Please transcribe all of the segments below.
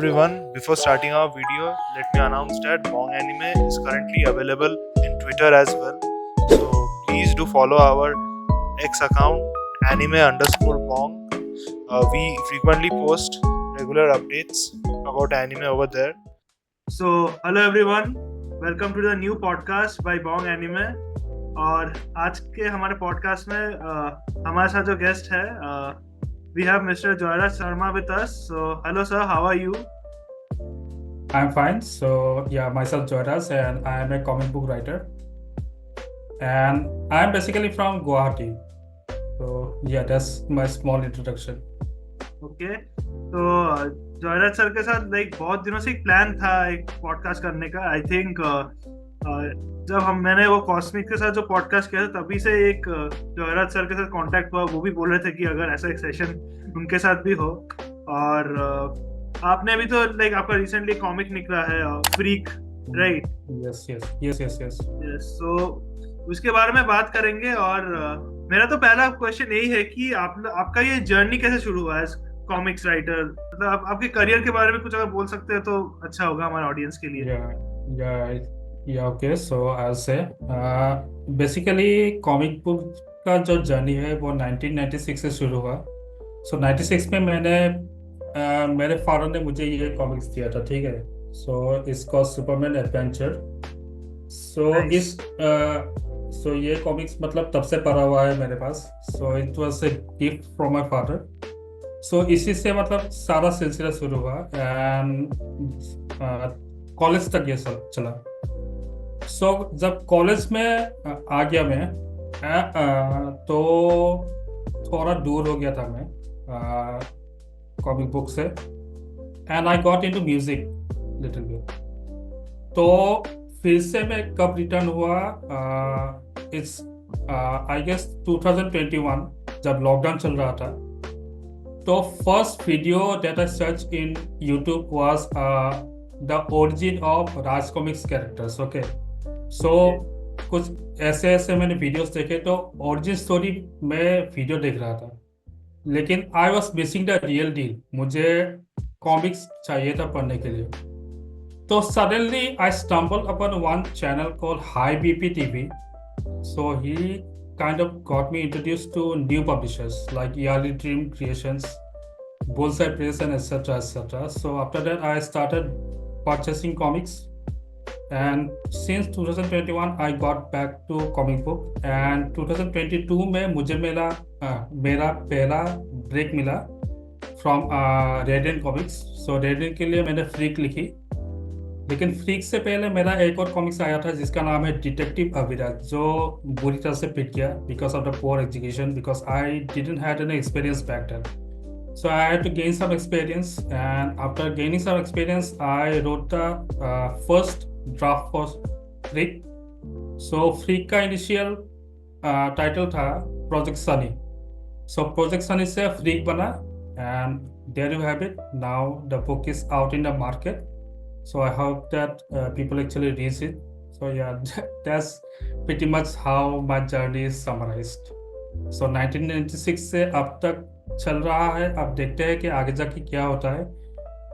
everyone, before starting our video, let me announce that Bong Anime is currently available in Twitter as well. So please do follow our X account anime_bong. We frequently post regular updates about anime over there. So hello everyone, welcome to the new podcast by Bong Anime. और आज के हमारे podcast में हमारे साथ जो guest है we have Mr. Joyraj Sharma with us. So hello sir, how are you? I'm fine. So yeah, myself Joyraj, and I am a comic book writer, and I'm basically from Guwahati. So yeah, that's my small introduction. Okay. तो जॉयराज sir के साथ बहुत दिनों से एक plan था एक podcast करने का. आई थिंक जब मैंने वो कॉस्मिक के साथ जो पॉडकास्ट किया था तभी से एक जॉयराज सर के साथ कांटेक्ट हुआ. वो भी बोल रहे थे कि अगर ऐसा एक सेशन उनके साथ भी हो. और आपने भी तो आपका रिसेंटली कॉमिक निकला है फ्रीक, राइट? Yes. सो उसके बारे में बात करेंगे. और मेरा तो पहला क्वेश्चन यही है कि आपका ये जर्नी कैसे शुरू हुआ है कॉमिक्स राइटर. मतलब आपके करियर के बारे में कुछ अगर बोल सकते हैं तो अच्छा होगा हमारे ऑडियंस के लिए. Yeah. Okay. So I'll say, basically comic book का जो जर्नी है वो 1996 से शुरू हुआ. So 96 में मेरे फादर ने मुझे ये कॉमिक्स दिया था, ठीक है. So इसका सुपरमैन एडवेंचर. Nice. So ये कॉमिक्स मतलब तब से पढ़ा हुआ है मेरे पास. So it was a gift from my father. So इसी से मतलब सारा सिलसिला शुरू हुआ एंड कॉलेज तक ये सब चला. So जब कॉलेज में आ गया मैं, तो थोड़ा दूर हो गया था मैं कॉमिक बुक से, and I got into music little bit. तो फिर से मैं कब रिटर्न हुआ, इट्स आई गेस 2021 जब लॉकडाउन चल रहा था. तो first video that I search in YouTube was the origin of Raj comics characters. Okay. So कुछ ऐसे मैंने वीडियोस देखे, तो ओरिजिन स्टोरी में वीडियो देख रहा था, लेकिन I was missing the real deal. मुझे कॉमिक्स चाहिए था पढ़ने के लिए. तो suddenly I stumbled upon one channel called high BP TV. So he kind of got me introduced to new publishers like Yali Dream Creations, Bullseye Press, and etc. So after that I started purchasing comics, and since 2021 I got back to comic book, and 2022 में मुझे मेरा पहला break मिला from Radiant Comics. So Radiant के लिए मैंने freak लिखी, लेकिन फ्रीक से पहले मेरा एक और कॉमिक्स आया था जिसका नाम है डिटेक्टिव अविराज, जो बुरी तरह से पिट गया because of the poor education, because I didn't had any experience back then. So I had to gain some experience, and after gaining some experience I wrote the first draft for Freak. So Freak का initial title था Project Sunny. So Project Sunny से Freak बना, and there you have it. Now the book is out in the market. So I hope that people actually read it. So yeah, that's pretty much how my journey is summarized. So 1996 से अब तक चल रहा है. अब देखते हैं कि आगे जाके क्या होता है.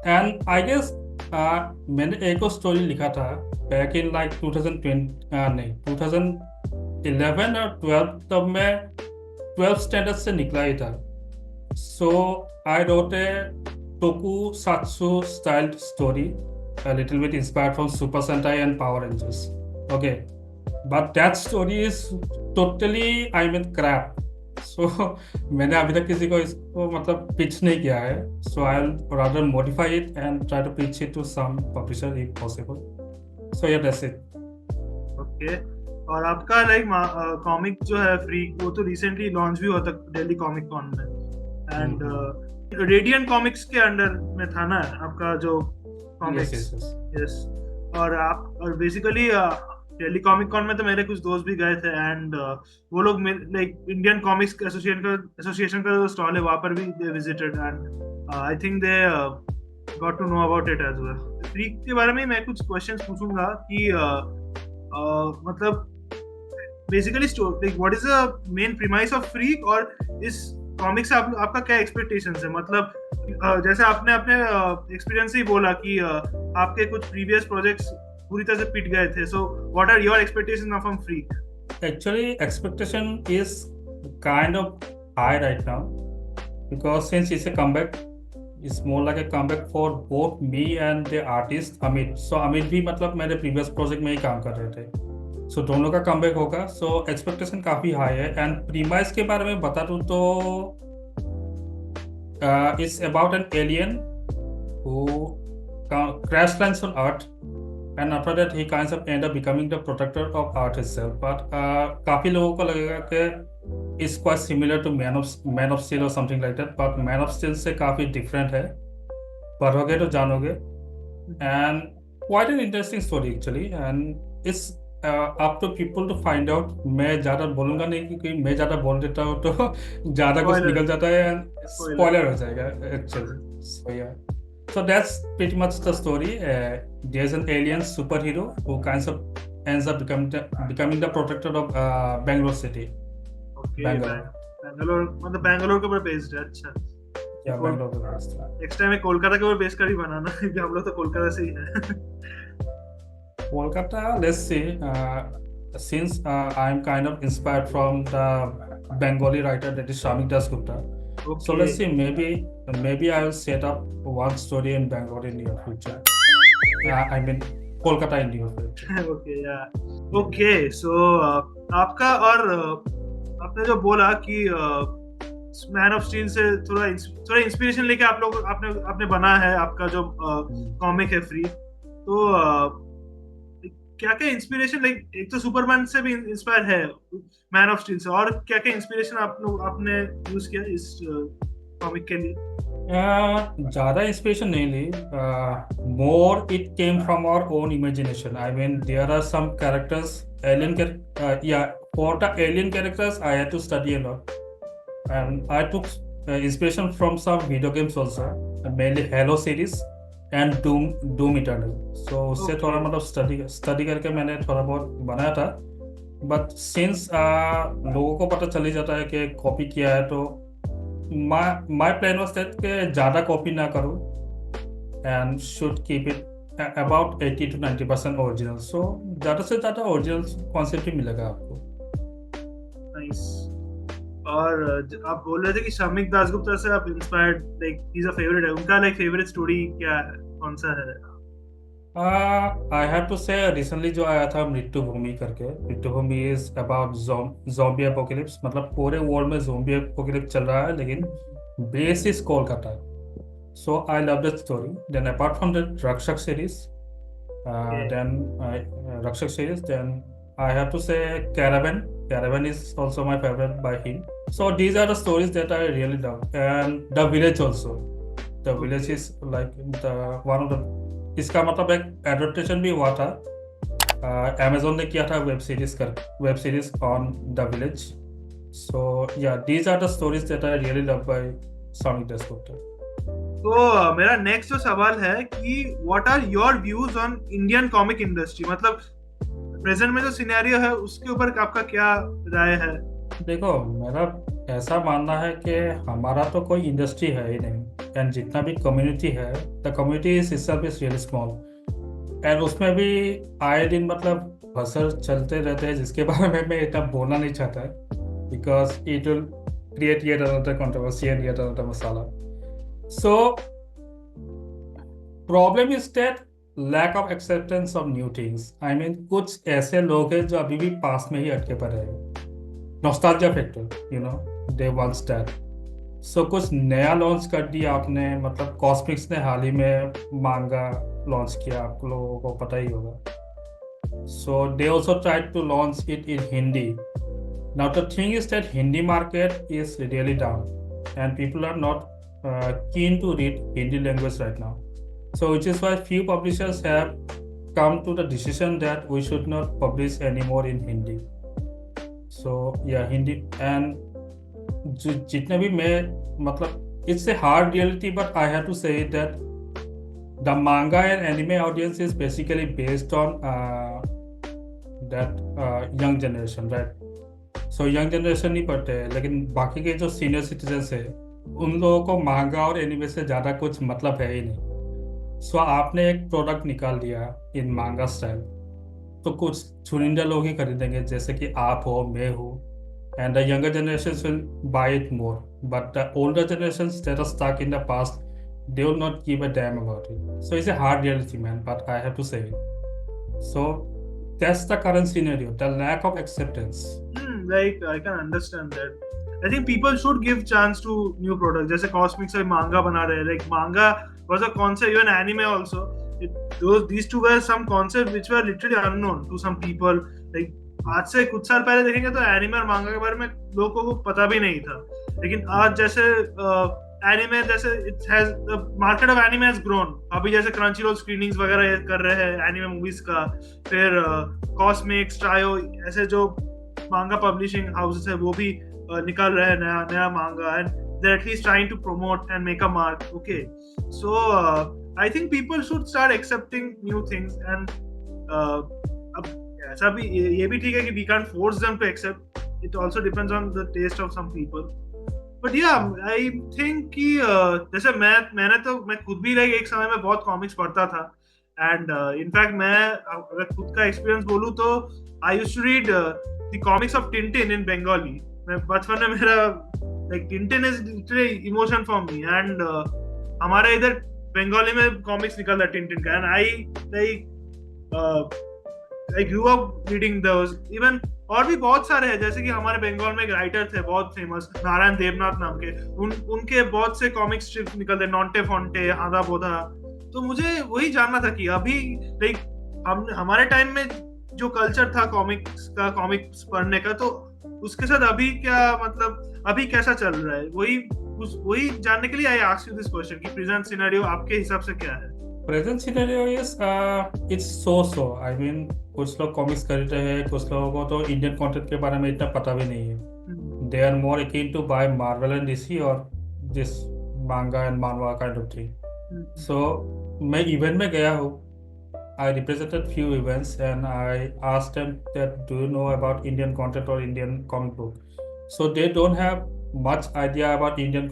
एंड आई गेस मैंने एक और स्टोरी लिखा था बैक इन 2011 और 12, तब मैं 12th स्टैंडर्ड से निकला ही था. So I wrote a tokusatsu styled story, a little bit inspired from Super Sentai and Power Rangers. Okay, but that story is totally, I mean, crap. So मैंने अभी तक किसी को इसको मतलब पिच नहीं किया है. So I'll rather modify it and try to pitch it to some publisher if possible. So yeah, that's it. Okay. और आपका कॉमिक जो है फ्रीक, वो तो रिसेंटली लॉन्च भी हुआ था दिल्ली कॉमिक कॉन में, एंड रेडियंट कॉमिक्स के अंडर में था ना आपका जो कॉमिक्स. Yes. और बेसिकली दिल्ली कॉमिक कॉन में तो मेरे कुछ दोस्त भी गए थे, एंड वो लोग इंडियन कॉमिक्स एसोसिएशन का जो स्टॉल है वहाँ पर भी they visited, and I think they got to know about it as well. Freak के बारे में मैं कुछ क्वेश्चंस पूछूंगा कि मतलब basically what is the main premise of Freak, और इस कॉमिक से आपका क्या एक्सपेक्टेशंस है. मतलब जैसे आपने अपने एक्सपीरियंस ही बोला कि आपके कुछ प्रीवियस प्रोजेक्ट्स पूरी तरह से पिट गए थे, so what are your expectations from Freak? Actually, expectation is kind of high right now because since it's a comeback, it's more like a comeback for both me and the artist Amit. So Amit भी मतलब मेरे previous project में ही काम कर रहे थे. So दोनों का comeback होगा. So expectation काफी high है. And premise के बारे में बता दूँ तो it's about an alien who crash lands on Earth. And after that he kind of end up becoming the protector of Earth itself. But काफी लोगों को लगेगा कि it's quite similar to Man of Steel or something like that. But Man of Steel से काफी different है. पढ़ोगे तो जानोगे. And quite an interesting story actually. And it's up to people to find out. मैं ज़्यादा बोलूँगा नहीं क्योंकि मैं ज़्यादा बोल देता हूँ तो ज़्यादा कुछ Spoiler. निकल जाता है and spoiler हो जाएगा actually. So yeah. So that's pretty much the story. There's an alien superhero who kind of ends up becoming the protector of Bangalore city. Okay, Bangalore. Bangalore मतलब बैंगलोर के ऊपर बेस्ड है। अच्छा, Yeah, Bangalore के पास था. Next time Kolkata के ऊपर base कर ही बनाना क्योंकि हम लोग तो कोलकाता से ही हैं। Kolkata, let's see. Since I'm kind of inspired from the Bengali writer that is Shamik Dasgupta. So let's see. Maybe I will set up one story in Bangalore in near future. I mean Kolkata in near future. Okay या okay so आपका और आपने जो बोला कि man of steel से थोड़ा inspiration लेके आप लोग आपने बना है आपका जो कॉमिक है फ्री, तो क्या क्या इंस्पिरेशन, लाइक एक तो सुपरमैन से भी इंस्पायर है मैन ऑफ स्टील से, और क्या क्या इंस्पिरेशन आपने यूज किया इस कॉमिक के लिए? ज़्यादा इंस्पिरेशन नहीं ली. More it came from our own imagination. I mean there are some characters alien या for the alien characters I had to study a lot and I took inspiration from some video games also, mainly Halo series and Doom Eternal. So उससे थोड़ा मतलब study करके मैंने थोड़ा बहुत बनाया था. But since लोगों को पता चल ही जाता है कि कॉपी किया है, तो my plan was that कि ज़्यादा कॉपी ना करूँ and should keep it about 80 to 90% original. So ज़्यादा से ज़्यादा original concept ही मिलेगा आपको. Nice. और आप बोल रहे थे कि शामिक दासगुप्ता से आप inspired, like he is a favourite है, उनका लाइक फेवरेट स्टोरी क्या है, कौन सा है? आई हैव टू से रिसेंटली जो आया था मृत्यु भूमि करके. मृत्यु भूमि इज अबाउट ज़ॉम्बी एपोकलिप्स. मतलब पूरे वर्ल्ड में ज़ॉम्बी एपोकलिप्स चल रहा है लेकिन base is Kolkata. So I love that story. Then apart from the Rakshak series, then I have to say Caravan is also my favorite by him. So these are the stories that I really love. And The Village also. The Village is like the one of the, इसका मतलब एक adaptation भी हुआ था. Amazon ने किया था web series on The Village. So yeah, these are the stories that I really love by Shamik Dasgupta. तो मेरा नेक्स्ट जो सवाल है कि what are your views on Indian comic industry, मतलब प्रेजेंट में जो सिनेरियो है उसके ऊपर आपका क्या राय है? देखो, मेरा ऐसा मानना है कि हमारा तो कोई इंडस्ट्री है ही नहीं. एंड जितना भी कम्युनिटी है, the community is itself is really small. And उसमें भी आए दिन मतलब हसल चलते रहते हैं जिसके बारे में मैं इतना बोलना नहीं चाहता है, because it will create yet another controversy and yet another masala. So problem is that lack of acceptance of new things. I mean कुछ ऐसे लोग हैं जो अभी भी पास में ही अटके पड़े हैं. Nostalgia factor, you know, they wants that. So कुछ नया लॉन्च कर दिया आपने. मतलब कॉस्मिक्स ने हाल ही में मांगा लॉन्च किया, आप लोगों को पता ही होगा. So they also tried to launch it in Hindi. Now the thing is that Hindi market is really down and people are not keen to read Hindi language right now. So which is why few publishers have come to the decision that we should not publish anymore in Hindi. So yeah, Hindi and जितने भी मैं मतलब it's a hard reality, but I have to say that the manga and anime audience is basically based on that young generation, right? So young generation नहीं पढ़ते हैं, लेकिन बाकी के जो senior citizens है उन लोगों को मांगा और एनिमे से ज़्यादा कुछ मतलब है ही नहीं। सो आपने एक प्रोडक्ट निकाल दिया इन मांगा स्टाइल, तो कुछ चुनिंदा लोग ही खरीदेंगे, जैसे कि आप हो, मैं हूँ, and the younger generations will buy it more. But the older generations that are stuck in the past, they will not give a damn about it. So it's a hard reality, man, but I have to say it. So that's the current scenario, the lack of acceptance. Like I can understand that. I think people should give chance to new products. जैसे Cosmics अभी manga बना रहे हैं. Like manga was a concept, even anime also. These two were some concepts which were literally unknown to some people. Like आज से कुछ साल पहले देखेंगे तो एनिमे और मांगा के बारे में लोगों को पता भी नहीं था, लेकिन आज जैसे एनिमे जैसे it has the market of anime has grown. अभी जैसे क्रंची रोल स्क्रीनिंग्स वगैरह कर रहे हैं एनिमे मूवीज का, फिर कॉस्मिक्स, ट्रायो, ऐसे जो मांगा पब्लिशिंग हाउसेस है वो भी निकाल रहे हैं नया नया manga, and they at least trying to promote and make a mark. Okay, so I think people should start accepting new things. And अब ऐसा भी ये भी ठीक है कि we can't force them to accept. It also depends on the taste of some people. But yeah I think कि जैसे मैं खुद भी लाइक एक समय में बहुत कॉमिक्स पढ़ता था, एंड इनफैक्ट मैं अगर खुद का एक्सपीरियंस बोलूं तो I used to read the comics of Tintin in Bengali. मैं बचपन में मेरा like Tintin is literally emotion for me, and हमारे इधर बंगाली में कॉमिक्स निकलता है टिंटिन का, and I grew up reading those. Even और भी बहुत सारे हैं, जैसे कि हमारे बंगाल में एक राइटर थे बहुत फेमस, नारायण देवनाथ नाम के, उनके बहुत से कॉमिक स्ट्रिप्स निकलते, नॉन्टे फोन्टे, आधा बोधा. तो मुझे वही जानना था कि अभी लाइक हमारे टाइम में जो कल्चर था कॉमिक्स पढ़ने का, तो उसके साथ अभी क्या, मतलब अभी कैसा चल रहा है, वही जानने के लिए I asked you this question कि प्रेजेंट सिनेरियो आपके हिसाब से क्या है. Present scenario is it's so I mean कुछ लोग कॉमिक्स खरीद रहे हैं, कुछ लोगों को तो इंडियन कंटेंट के बारे में इतना पता भी नहीं है. They are more akin to buy Marvel and DC और this manga and manhwa kind of thing. So मैं इवेंट में गया हूँ. I represented few events and I asked them that do you know about Indian content or Indian comic book. So they don't have much idea about Indian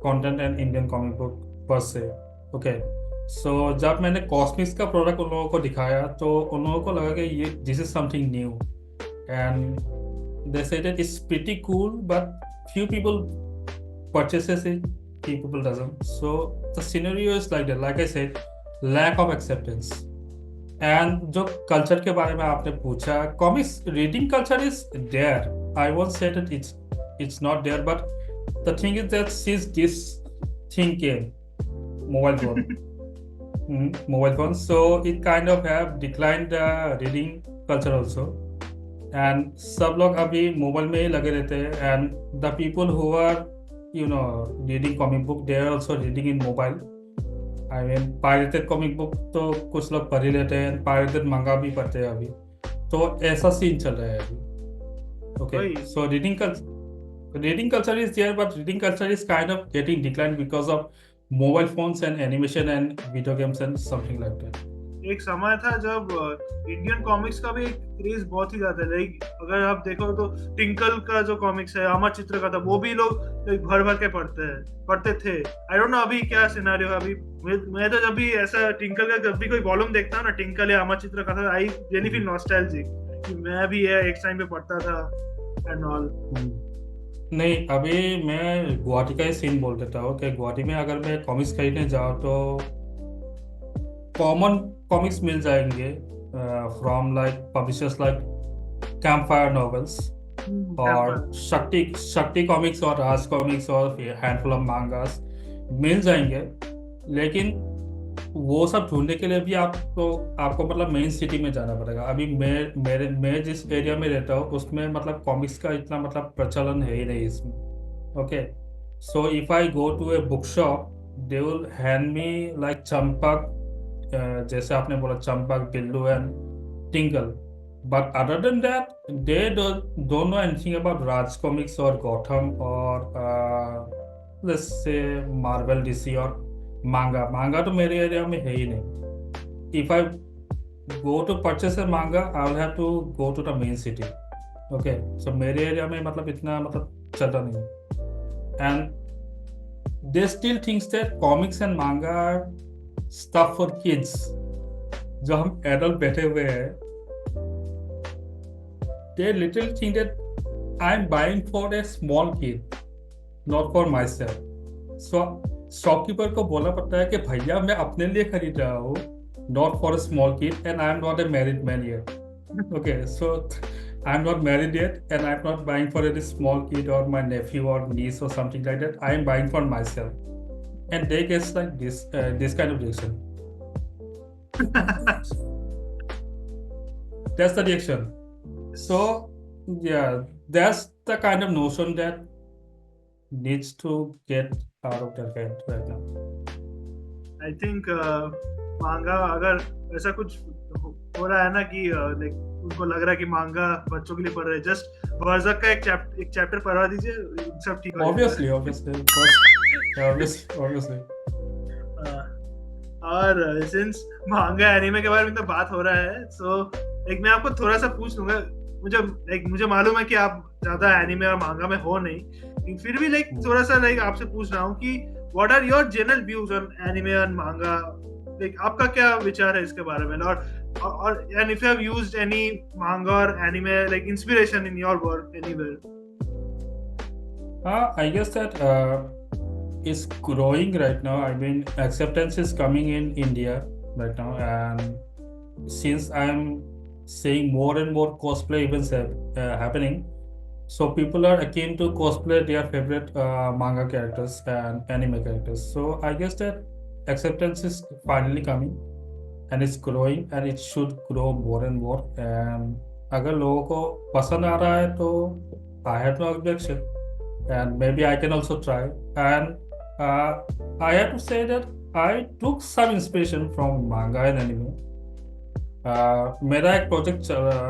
content and Indian comic book per se. Okay. So जब मैंने कॉस्मिक्स का product उन लोगों को दिखाया तो उन लोगों को लगा कि ये this is something new, and they said that it's pretty cool but few people purchases it, few people doesn't. So the scenario is like that. Like I said, lack of acceptance. And जो culture के बारे में आपने पूछा, comics reading culture is there. I won't say that it's not there, but the thing is that since this thing came, mobile phone, so it kind of have declined the reading culture also. And सब लोग अभी mobile में ही लगे रहते हैं, and the people who are you know reading comic book, they are also reading in mobile. I mean pirated comic book तो कुछ लोग पढ़ ही लेते हैं, पायरेटेड मंगा भी पढ़ते हैं अभी. तो ऐसा सीन चल रहा है अभी. Okay, so reading culture is there, but reading culture is kind of getting decline because of mobile phones and animation and video games and something like that. एक समय था जब इंडियन कॉमिक्स का भी क्रेज बहुत ही ज्यादा, लाइक अगर आप देखो तो टिंकल का जो कॉमिक्स है, अमर चित्र का था, वो भी लोग भर भर के पढ़ते थे. आई डोंट नो अभी क्या सिनेरियो है. अभी मैं तो जब भी ऐसा टिंकल का जब भी कोई वॉल्यूम देखता हूँ ना, टिंकल या अमर चित्र का था, आई रियली फील नॉस्टैल्जिक कि मैं भी एक टाइम पे पढ़ता था एंड ऑल. नहीं, अभी मैं गुवाहाटी का ही सीन बोल देता हूँ कि गुवाहाटी में अगर मैं कॉमिक्स खरीदने जाऊँ तो कॉमन कॉमिक्स मिल जाएंगे from like publishers like campfire novels और शक्ति कॉमिक्स और राज कॉमिक्स और हैंडफुल ऑफ मांगास मिल जाएंगे. लेकिन वो सब ढूंढने के लिए भी आपको मतलब मेन सिटी में जाना पड़ेगा. अभी मैं जिस एरिया में रहता हूँ उसमें मतलब कॉमिक्स का इतना मतलब प्रचलन है ही नहीं इसमें. Okay, so if I go to a book shop, they will hand me like Champak, जैसे आपने बोला Champak, Billu and Tinkle, but other than that they don't know anything about Raj comics और गॉथम और लेट्स से मार्वल, डीसी और manga तो मेरे area में है ही नहीं. If I go to purchase a manga, I will have to go to the main city. Okay, सो मेरे एरिया में मतलब इतना मतलब चलता नहीं. And they still thinks that comics and manga are stuff for kids. जो हम adult बैठे हुए हैं, they literally think that I'm buying for a small kid, not for myself. So shopkeeper को बोलना पड़ता है कि भैया मैं अपने लिए खरीद रहा हूँ, not for a small kid, and I'm not a married man yet. Okay, so I'm not married yet, and I'm not buying for a small kid or my nephew or niece or something like that. I'm buying for myself, and they get like this kind of reaction. That's the reaction. So yeah, that's the kind of notion that needs to get out of their head right now. I think मांगा अगर ऐसा कुछ हो रहा है ना कि like उनको लग रहा है कि मांगा बच्चों के लिए पढ़ रहे हैं, जस्ट बर्ज़र्क का एक चैप्टर पढ़वा दीजिए, सब ठीक हो Obviously. और सिंस मांगा एनीमे के बारे में तो बात हो रहा है, सो एक मैं आपको थोड़ा सा पूछ लूंगा, मुझे मालूम है कि आप ज्यादा एनीमे और मांगा में हो नहीं, फिर भी लाइक थोड़ा सा लाइक आपसे पूछ रहा हूँ कि what are your general views on anime and manga, like आपका क्या विचार है इसके बारे में, और and if you have used any manga or anime like inspiration in your work anywhere. I guess that is growing right now. I mean, acceptance is coming in India right now, and since I'm seeing more and more cosplay events happening, so people are keen to cosplay their favorite manga characters and anime characters. So I guess that acceptance is finally coming, and it's growing, and it should grow more and more. And अगर लोगों को पसंद आ रहा है तो I have no objection, and maybe I can also try. And I have to say that I took some inspiration from manga and anime. मेरा एक project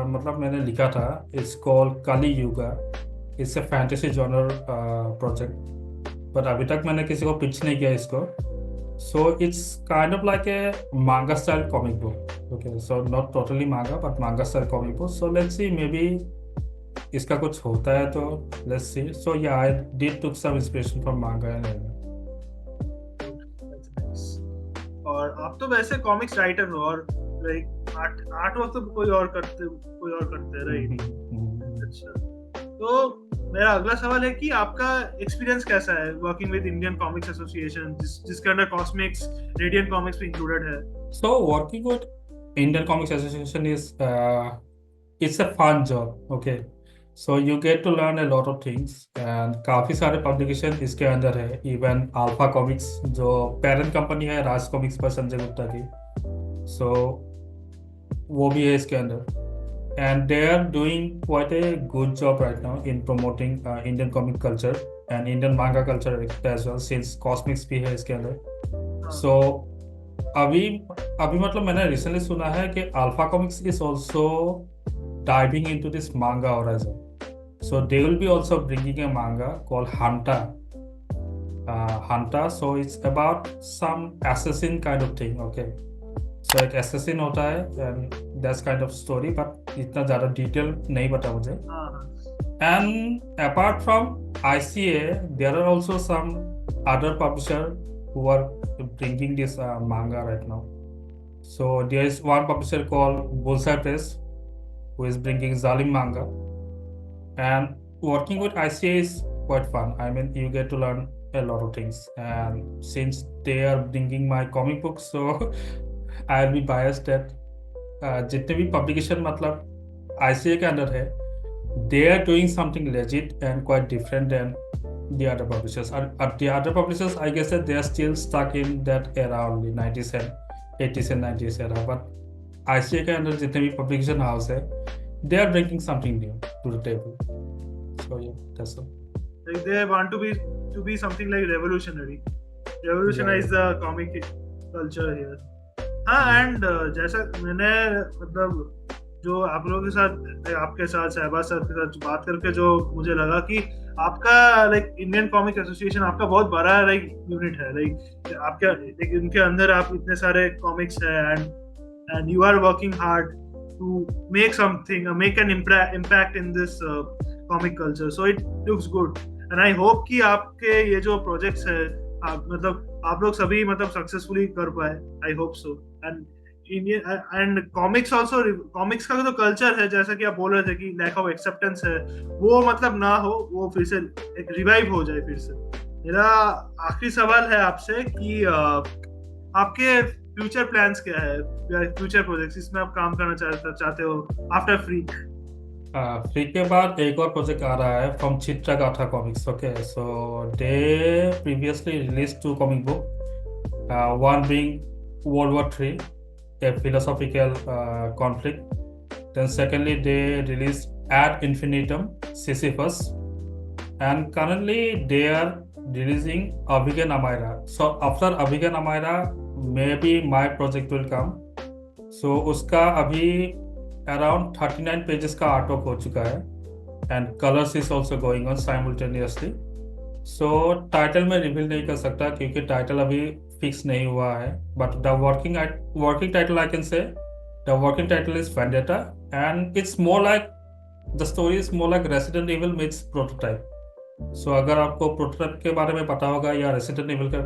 मतलब मैंने लिखा था, it's called Kali Yuga. It's a fantasy genre project, but अभी तक मैंने किसी को पिच नहीं किया इसको. So it's kind of like a manga style comic book. Okay, so not totally manga but manga style comic book. So let's see, maybe इसका कुछ होता है तो let's see. So yeah I did took some inspiration from manga and anime. और आप तो वैसे comics writer हो, और लाइक आर्ट वर्क तो कोई और करते हैं, राइट? अच्छा, तो मेरा अगला सवाल है कि आपका एक्सपीरियंस कैसा है working with Indian comics association, जिसके अंदर कॉस्मिक्स, रेडियंट कॉमिक्स भी इंक्लूडेड है? So working with Indian Comics Association is it's a fun job. Okay, so you get to learn a lot of things, and काफी सारे publication इसके अंदर है. Even alpha comics जो पेरेंट कंपनी है राज comics पर संजय गुप्ता की, so वो भी है इसके अंदर. And they are doing quite a good job right now in promoting Indian comic culture and Indian manga culture as well, since Cosmics भी है इसके अंदर. So अभी मतलब मैंने रिसेंटली सुना है कि alpha comics is also diving into this manga horizon. So they will be also bringing a manga called Hanta. So it's about some assassin kind of thing. Okay, so एक assassin होता है and that's kind of story, but इतना ज़्यादा detail नहीं पता मुझे. And apart from ICA, there are also some other publisher who are bringing this manga right now. So there is one publisher called Bullseye Press who is bringing Zalim manga, and working with ICA is quite fun. I mean, you get to learn a lot of things, and since they are bringing my comic books, so I'll be biased that जितने भी publication मतलब ICA के अंदर है, they are doing something legit and quite different than the other publishers. The other publishers, I guess that they are still stuck in that era only, 90s and 80s and 90s era, but ICA के अंदर जितने भी publication house है, they are bringing something new to the table. So yeah, that's all. Like they want to be something like revolutionize the comic culture here. हाँ, and जैसा मैंने मतलब जो आप लोगों के साथ, आपके साथ शहबाज सर के साथ बात करके जो मुझे लगा कि आपका लाइक इंडियन कॉमिक एसोसिएशन आपका बहुत बड़ा लाइक यूनिट है, लाइक आपके लाइक इनके अंदर आप इतने सारे कॉमिक्स है, and you are working hard to make an impact in this comic culture, so it looks good, and I hope कि आपके ये जो projects है मतलब आप लोग सभी मतलब सक्सेसफुली कर पाए, I hope so. And Indian and comics also, comics का जो कल्चर है जैसा कि आप बोल रहे थे कि लैक ऑफ एक्सेप्टेंस है, वो मतलब ना हो, वो फिर से एक रिवाइव हो जाए फिर से। मेरा आखिरी सवाल है आपसे कि आपके फ्यूचर प्लान्स क्या है, फ्यूचर प्रोजेक्ट्स इसमें आप काम करना चाहते हो आफ्टर फ्री? फ्री के बाद एक और प्रोजेक्ट आ रहा है from Chitragatha comics. Okay, so they previously release two comic book, one being World War III, a philosophical conflict. Then secondly, they released Ad Infinitum, Sisyphus, and currently they are releasing Abigail Amira. So after Abigail Amira, maybe my project will come. So उसका अभी around 39 pages का artwork हो चुका है, and colors is also going on simultaneously. So title में reveal नहीं कर सकता क्योंकि टाइटल अभी फिक्स नहीं हुआ है, but the working title I can say the working title is Vendetta, and it's more like the story is more like Resident Evil meets Prototype. So अगर आपको प्रोटोटाइप के बारे में पता होगा या रेसिडेंट इविल के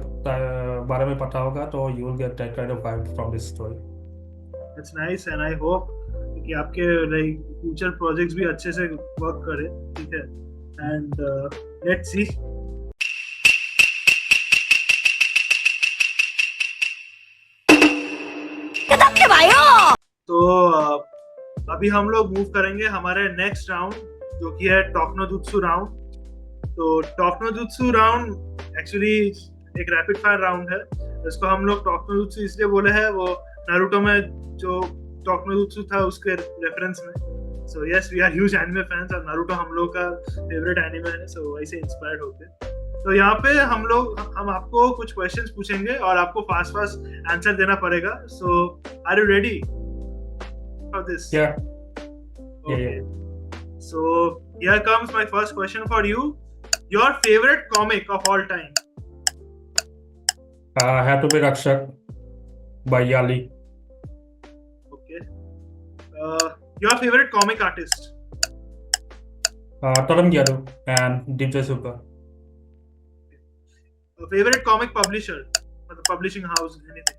बारे में पता होगा तो you will get that kind of vibe from this story. It's nice and I hope कि आपके लाइक फ्यूचर प्रोजेक्ट्स भी अच्छे से वर्क करे, ठीक है? And let's see. तो अभी हम लोग मूव करेंगे हमारे नेक्स्ट राउंड, जो कि है टॉक्नो जुत्सु राउंड। तो टॉक्नो जुत्सु राउंड एक्चुअली एक रैपिड फायर राउंड है। इसको हम लोग टॉक्नो जुत्सु इसलिए बोले हैं, वो नारुतो में जो टॉक्नो जुत्सु था उसके रेफरेंस में। So yes, we are huge anime fans और नारुतो हम लोग का फेवरेट एनिमे है, सो वैसे इंस्पायर्ड होके। तो यहाँ पे हम आपको कुछ क्वेश्चंस पूछेंगे और आपको फास्ट आंसर देना पड़ेगा। So are you ready for this? Yeah. Okay. So here comes my first question for you. Your favorite comic of all time? Had to be Rakshak by Yali. Okay. Your favorite comic artist? Taram Gyadu and Deep Super. Favorite comic publisher, or the publishing house, anything?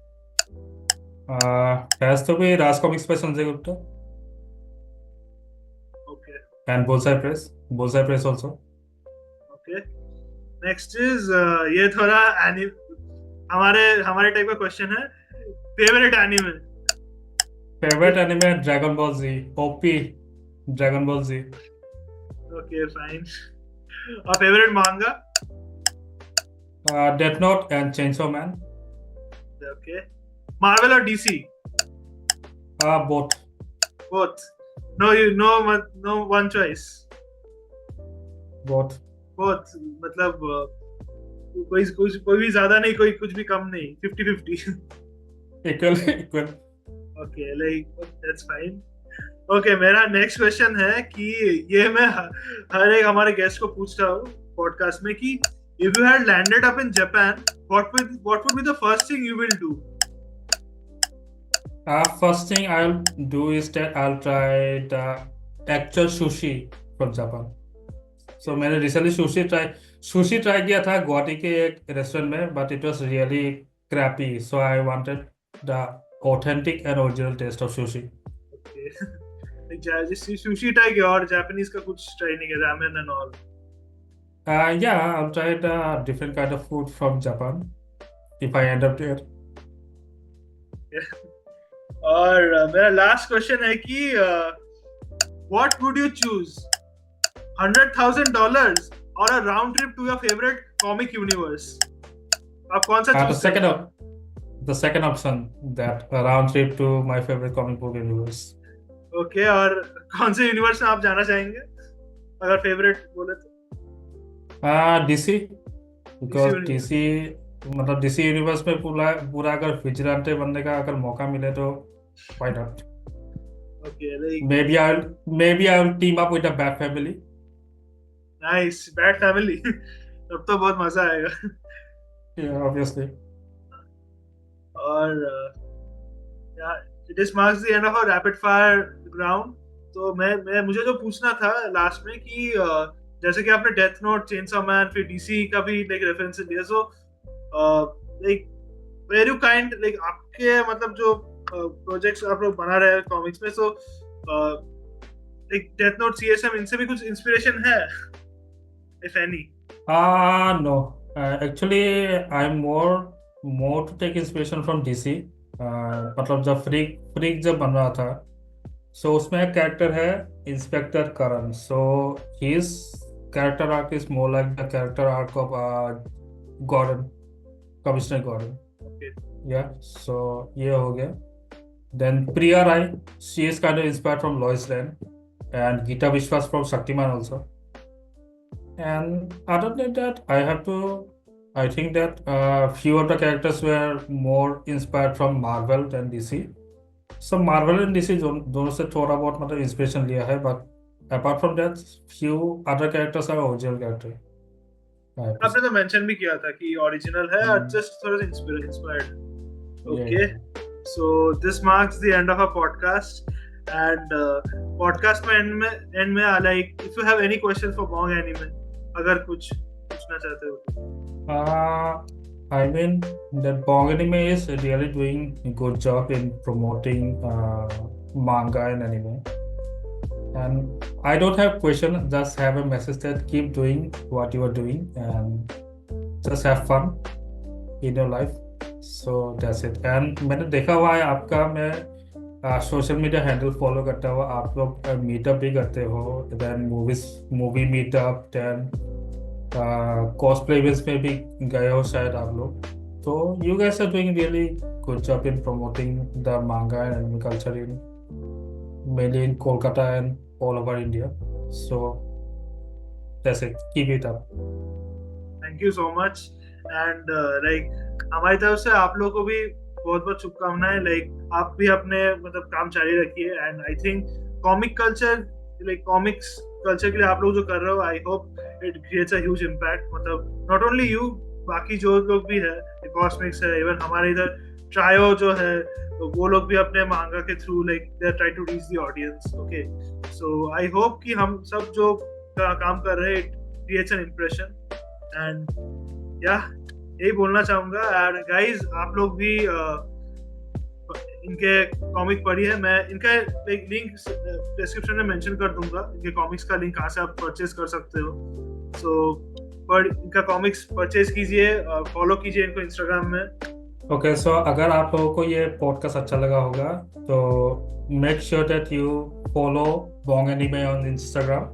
Has to be Raj Comics by Sanjay Gupta. Okay. And Bullseye Press also. Okay. Next is ये थोड़ा हमारे type का question है। Favourite anime? Favorite anime Dragon Ball Z. OP Dragon Ball Z. Okay, fine. और favourite मांगा? Death Note and Chainsaw Man. Okay. Marvel or DC? Both. Both. No one choice. Both. Both. मतलब कोई भी ज्यादा नहीं, कोई कुछ भी कम नहीं, 50-50. Equal. Okay, like that's fine. Okay, मेरा नेक्स्ट क्वेश्चन है कि ये मैं हर एक हमारे गेस्ट को पूछता हूँ पॉडकास्ट में कि if you had landed up in Japan, what would be the first thing you will do? First thing I'll do is that I'll try the actual sushi from Japan. So मैंने recently sushi try किया था गुवाहाटी के एक restaurant में, but it was really crappy. So I wanted the authentic and original taste of sushi. Okay. sushi try किया और Japanese का कुछ try नहीं किया, ramen and all? Yeah, I'll try the different kind of food from Japan if I end up there. Yeah. और मेरा last question है कि what would you choose, $100,000 or a round trip to your favorite comic universe? आप कौन सा choose? The second option, that a round trip to my favorite comic book universe. Okay, और कौन से यूनिवर्स में आप जाना चाहेंगे अगर फेवरेट बोले तो? DC, because DC मतलब DC यूनिवर्स में पूरा अगर विजिलेंटे बनने का अगर मौका मिले तो why not? Okay, like maybe I'll team up with the Bat Family. Nice, Bat Family. तब तो बहुत मजा आएगा. Yeah, obviously. और it marks the end of our rapid fire round. तो मुझे जो पूछना था लास्ट में कि जैसे कि आपने डेथ नोट, चेनसॉ मैन, फिर DC का भी लाइक रेफरेंस दिया, so like were you kind like आपके मतलब जो प्रोजेक्ट्स आप लोग बना रहे हैं कॉमिक्स में, so like death note, CSM, इनसे भी कुछ इंस्पिरेशन है, if any? No. Actually, I'm more to take inspiration from DC. मतलब जब फ्रीक जब बन रहा था, सो उसमें एक कैरेक्टर है inspector Karan. So his character arc is more like the character arc of Gordon, Commissioner Gordon. Okay. Yeah, so ये हो गया. Then Priya Rai, she is kind of inspired from Lois Lane, and Geeta Vishwas from Shaktiman also. And other than that, I think that few of the characters were more inspired from Marvel than DC. So Marvel and DC दोनों से थोड़ा बहुत मतलब inspiration लिया है, but apart from that, few other characters are original character. आपने तो mention भी किया था कि ओरिजिनल है, Hmm. जस्ट थोड़ा सा inspired. Yeah, Okay. yeah. So this marks the end of our podcast. And podcast में end में like if you have any questions for Bong Anime, अगर कुछ पूछना चाहते हो तो. I mean that Bong Anime is really doing a good job in promoting manga and anime. And I don't have question, just have a message that keep doing what you are doing and just have fun in your life. So that's it. And मैंने देखा हुआ है आपका, मैं social media handle follow करता हुआ, आप लोग मीटअप भी करते हो, then movie meetup, then cosplay events में भी गए हो शायद आप लोग. तो you guys are doing really good job in promoting the manga and anime culture mainly in Kolkata and all over India. So that's it. Keep it up. Thank you so much. And like हमारी तरफ से आप लोगों को भी बहुत बहुत शुभकामनाएं. लाइक आप भी अपने मतलब काम जारी रखिए. And I think comic culture, like comics culture के लिए आप लोग जो कर रहे हो, I hope it creates a huge impact. मतलब नॉट ओनली यू, बाकी जो लोग भी है, कॉस्मिक्स है, इवन हमारे इधर ट्रायो जो है, तो वो लोग भी अपने मांगा के through like they are trying to reach the audience. Okay, so I hope कि हम सब जो काम कर रहे हैं it creates an impression. And या यही बोलना चाहूंगा. एंड गाइज आप लोग भी इनके कॉमिक पढ़ी है. मैं इनका एक लिंक डिस्क्रिप्शन में मेंशन कर दूंगा, इनके कॉमिक्स का लिंक कहाँ से आप परचेज कर सकते हो. सो इनका कॉमिक्स परचेज कीजिए, फॉलो कीजिए इनको इंस्टाग्राम में. Okay, so अगर आप लोगों को ये पॉडकास्ट अच्छा लगा होगा तो make sure that you follow Bong Anime on Instagram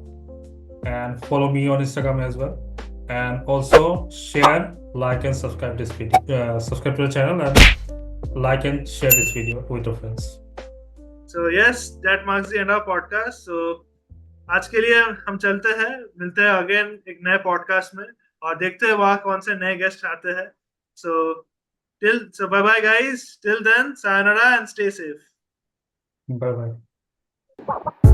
and follow me on Instagram as well, and also share, like and subscribe this video, subscribe to the channel and like and share this video with your friends. So yes, that marks the end of podcast. So आज के लिए हम चलते हैं, मिलते हैं again एक नए पॉडकास्ट में, और देखते हैं वहाँ कौन से नए गेस्ट आते हैं. So bye bye guys. Till then, sayonara and stay safe. Bye bye.